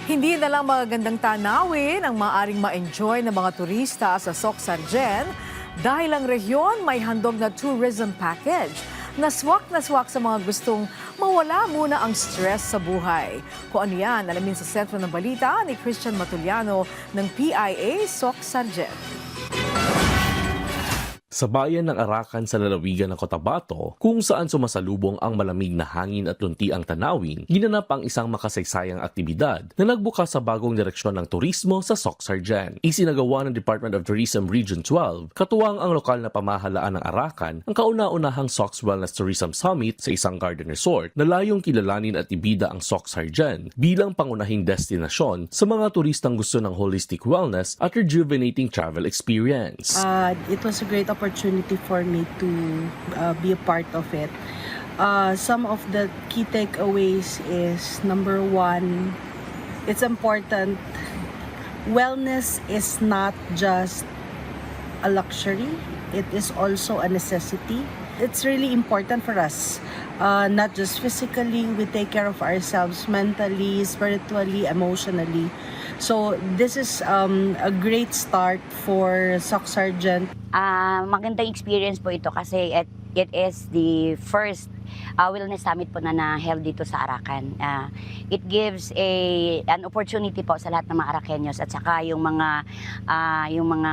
Hindi na lang magagandang tanawin ang maaring ma-enjoy ng mga turista sa Soc-Sargen dahil ang rehiyon may handog na tourism package. Naswak sa mga gustong mawala muna ang stress sa buhay. Kung ano yan, alamin sa sentro ng balita ni Christian Matuliano ng PIA Soc-Sargen. Sa bayan ng Arakan sa lalawigan ng Cotabato, kung saan sumasalubong ang malamig na hangin at luntiang tanawin, ginanap ang isang makasaysayang aktibidad na nagbukas sa bagong direksyon ng turismo sa Soc-Sargen. Isinagawa ng Department of Tourism Region 12, katuwang ang lokal na pamahalaan ng Arakan, ang kauna-unahang Soc Wellness Tourism Summit sa isang garden resort na layong kilalanin at ibida ang Soc-Sargen bilang pangunahing destinasyon sa mga turistang gusto ng holistic wellness at rejuvenating travel experience. It was a great opportunity for me to be a part of it. Some of the key takeaways is, number one, it's important. Wellness is not just a luxury, it is also a necessity. It's really important for us, not just physically, we take care of ourselves mentally, spiritually, emotionally. So this is a great start for Soc-Sargen. Magandang experience po ito kasi it is the first wellness summit po na held dito sa Arakan. It gives an opportunity po sa lahat ng mga Arakenyos at saka yung mga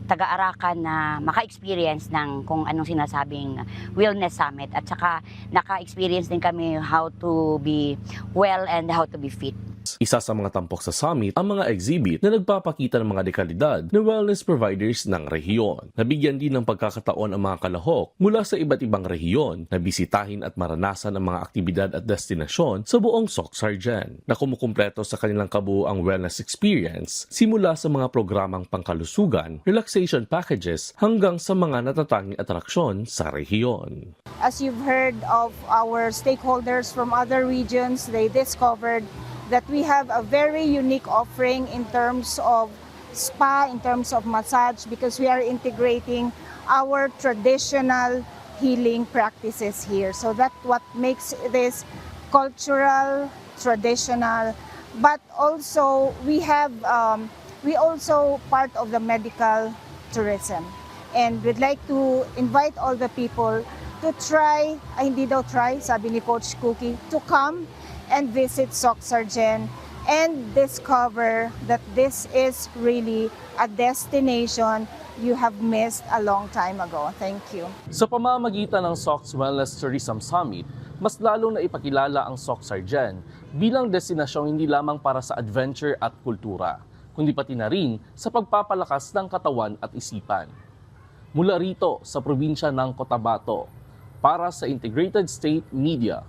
taga-Arakan na maka-experience ng kung anong sinasabing wellness summit at saka naka-experience din kami how to be well and how to be fit. Isa sa mga tampok sa summit ang mga exhibit na nagpapakita ng mga dekalidad na wellness providers ng rehiyon. Nabigyan din ng pagkakataon ang mga kalahok mula sa iba't ibang rehiyon na bisitahin at maranasan ang mga aktibidad at destinasyon sa buong Soc-Sargen na kumukumpleto sa kanilang kabuuang wellness experience simula sa mga programang pangkalusugan, relaxation packages hanggang sa mga natatanging atraksyon sa rehiyon. As you've heard of our stakeholders from other regions, they discovered that we have a very unique offering in terms of spa, in terms of massage, because we are integrating our traditional healing practices here. So that's what makes this cultural, traditional, but also we also part of the medical tourism. And we'd like to invite all the people to try, hindi daw try, sabi ni Coach Cookie, to come and visit Soc-Sargen and discover that this is really a destination you have missed a long time ago. Thank you. Sa pamamagitan ng Soc Wellness Tourism Summit, mas lalong na ipakilala ang Soc-Sargen bilang destinasyong hindi lamang para sa adventure at kultura, kundi pati na rin sa pagpapalakas ng katawan at isipan. Mula rito sa probinsya ng Cotabato, para sa Integrated State Media,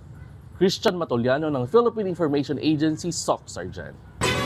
Christian Matuliano ng Philippine Information Agency Soc-Sargen.